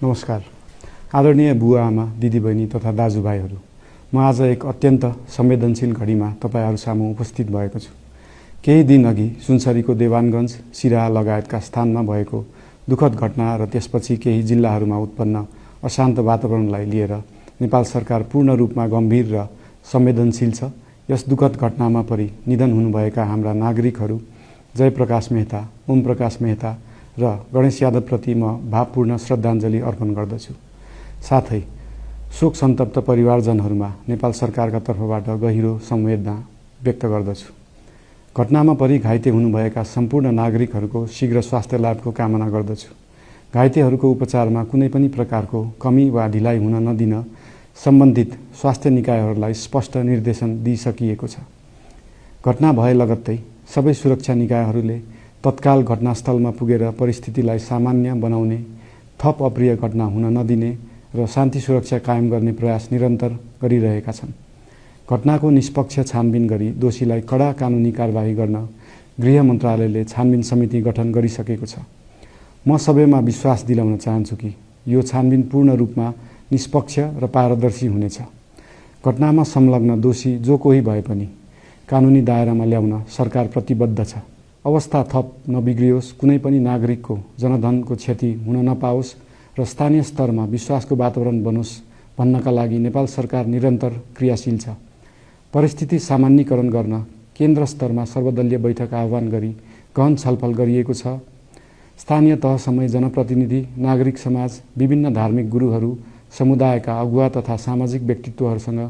नमस्कार। आदरणीय बुवा आमा, दिदीबहिनी तथा दाजुभाइहरू, म आज एक अत्यन्त संवेदनशील घडीमा तपाईहरू सामु उपस्थित भएको छु। केही दिन अघि सुनसरीको देवानगञ्ज, सिराहा लगायतका स्थानमा भएको दुःखद घटना र त्यसपछि केही जिल्लाहरूमा उत्पन्न अशान्त वातावरणलाई लिएर नेपाल सरकार पूर्ण रूपमा गम्भीर र संवेदनशील छ। यस दुःखद घटनामा परि निधन हुनुभएका हाम्रा नागरिकहरू जयप्रकाश मेहता, ओम प्रकाश मेहता र गणेश यादवप्रति म भावपूर्ण श्रद्धाञ्जली अर्पण गर्दछु। साथै शोक सन्तप्त परिवारजनहरूमा नेपाल सरकारका तर्फबाट गहिरो संवेदना व्यक्त गर्दछु। घटनामा परि घाइते हुनुभएका सम्पूर्ण नागरिकहरूको शीघ्र स्वास्थ्य लाभको कामना गर्दछु। घाइतेहरूको उपचारमा कुनै पनि प्रकारको कमी वा ढिलाइ हुन नदिन सम्बन्धित स्वास्थ्य निकायहरूलाई स्पष्ट निर्देशन दिइसकिएको छ। घटना भए लगत्तै सबै सुरक्षा निकायहरूले तत्काल घटनास्थलमा पुगेर परिस्थितिलाई सामान्य बनाउने, थप अप्रिय घटना हुन नदिने र शान्ति सुरक्षा कायम गर्ने प्रयास निरन्तर गरिरहेका छन्। घटनाको निष्पक्ष छानबिन गरी दोषीलाई कडा कानुनी कारबाही गर्न गृह मन्त्रालयले छानबिन समिति गठन गरिसकेको छ। म सबैमा विश्वास दिलाउन चाहन्छु कि यो छानबिन पूर्ण रूपमा निष्पक्ष र पारदर्शी हुनेछ। घटनामा संलग्न दोषी जो कोही भए पनि कानुनी दायरामा ल्याउन सरकार प्रतिबद्ध छ। अवस्था थप नबिग्रियोस्, कुनै पनि नागरिकको जनधनको क्षति हुन नपाओस् र स्थानीय स्तरमा विश्वासको वातावरण बनोस् भन्नका लागि नेपाल सरकार निरन्तर क्रियाशील छ। परिस्थिति सामान्यीकरण गर्न केन्द्र स्तरमा सर्वदलीय बैठक आह्वान गरी गहन छलफल गरिएको छ। स्थानीय तहसम्म जनप्रतिनिधि, नागरिक समाज, विभिन्न धार्मिक गुरुहरू, समुदायका अगुवा तथा सामाजिक व्यक्तित्वहरूसँग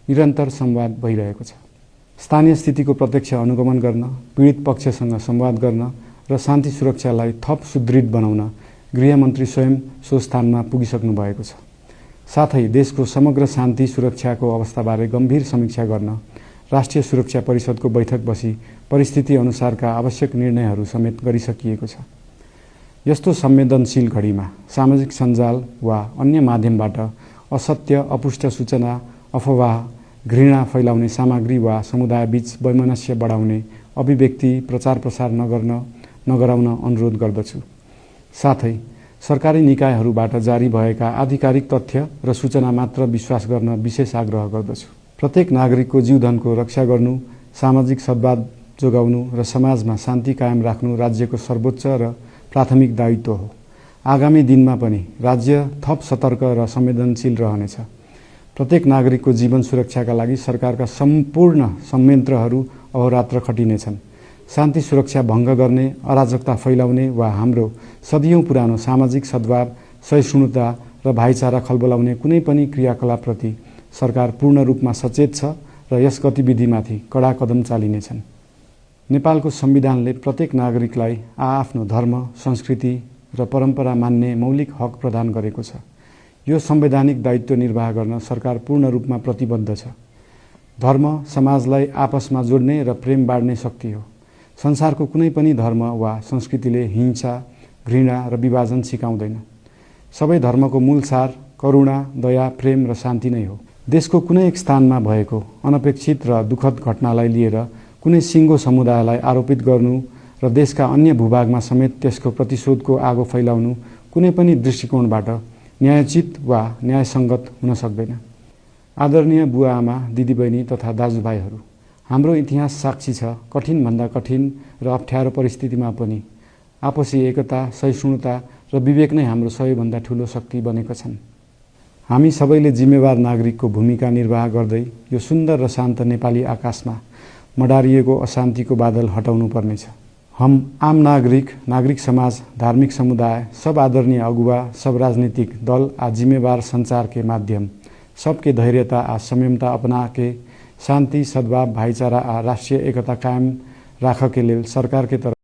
निरन्तर संवाद भइरहेको छ। स्थानीय स्थितिको प्रत्यक्ष अनुगमन गर्न, पीडित पक्षसँग संवाद गर्न र शान्ति सुरक्षालाई थप सुदृढ बनाउन गृहमन्त्री स्वयं सो स्थानमा पुगिसक्नु भएको छ। साथै देशको समग्र शान्ति सुरक्षाको अवस्थाबारे गम्भीर समीक्षा गर्न राष्ट्रिय सुरक्षा परिषदको बैठक बसी परिस्थिति अनुसारका आवश्यक निर्णयहरू समेत गरिसकिएको छ। यस्तो संवेदनशील घडीमा सामाजिक सञ्जाल वा अन्य माध्यमबाट असत्य, अपुष्ट सूचना, अफवाह, घृणा फैलाउने सामग्री वा समुदायबीच वैमनस्य बढाउने अभिव्यक्ति प्रचार प्रसार नगराउन अनुरोध गर्दछु। साथै सरकारी निकायहरूबाट जारी भएका आधिकारिक तथ्य र सूचना मात्र विश्वास गर्न विशेष आग्रह गर्दछु। प्रत्येक नागरिकको जीवधनको रक्षा गर्नु, सामाजिक सद्भाव जोगाउनु र समाजमा शान्ति कायम राख्नु राज्यको सर्वोच्च र प्राथमिक दायित्व हो। आगामी दिनमा पनि राज्य थप सतर्क र संवेदनशील रहनेछ। प्रत्येक नागरिकको जीवन सुरक्षाका लागि सरकारका सम्पूर्ण संयन्त्रहरू अहोरात्र खटिनेछन्। शान्ति सुरक्षा भङ्ग गर्ने, अराजकता फैलाउने वा हाम्रो सदियौं पुरानो सामाजिक सद्भाव, सहिष्णुता र भाइचारा खलबलाउने कुनै पनि क्रियाकलापप्रति सरकार पूर्ण रूपमा सचेत छ र यस गतिविधिमाथि कडा कदम चालिनेछन्। नेपालको संविधानले प्रत्येक नागरिकलाई आआफ्नो धर्म, संस्कृति र परम्परा मान्ने मौलिक हक प्रदान गरेको छ। यो संवैधानिक दायित्व निर्वाह गर्न सरकार पूर्ण रूपमा प्रतिबद्ध छ। धर्म समाजलाई आपसमा जोड्ने र प्रेम बाँड्ने शक्ति हो। संसारको कुनै पनि धर्म वा संस्कृतिले हिंसा, घृणा र विभाजन सिकाउँदैन। सबै धर्मको मूल सार करुणा, दया, प्रेम र शान्ति नै हो। देशको कुनै एक स्थानमा भएको अनपेक्षित र दुःखद घटनालाई लिएर कुनै सिङ्गो समुदायलाई आरोपित गर्नु र देशका अन्य भूभागमा समेत त्यसको प्रतिशोधको आगो फैलाउनु कुनै पनि दृष्टिकोणबाट न्यायोचित वा न्यायसङ्गत हुन सक्दैन। आदरणीय बुवा आमा, दिदीबहिनी तथा दाजुभाइहरू, हाम्रो इतिहास साक्षी छ कठिनभन्दा कठिन र अप्ठ्यारो परिस्थितिमा पनि आपसी एकता, सहिष्णुता र विवेक नै हाम्रो सबैभन्दा ठूलो शक्ति बनेका छन्। हामी सबैले जिम्मेवार नागरिकको भूमिका निर्वाह गर्दै यो सुन्दर र शान्त नेपाली आकाशमा मडारिएको अशान्तिको बादल हटाउनु पर्नेछ। हम आम नागरिक, नागरिक समाज, धार्मिक समुदाय, सब आदरणीय अगुवा, सब राजनीतिक दल आ जिम्मेवार संचार के माध्यम सबके धैर्यता आ संयमता अपना के शान्ति, सद्भाव, भाईचारा आ राष्ट्रिय एकता कायम राख के लेल सरकार के तरफ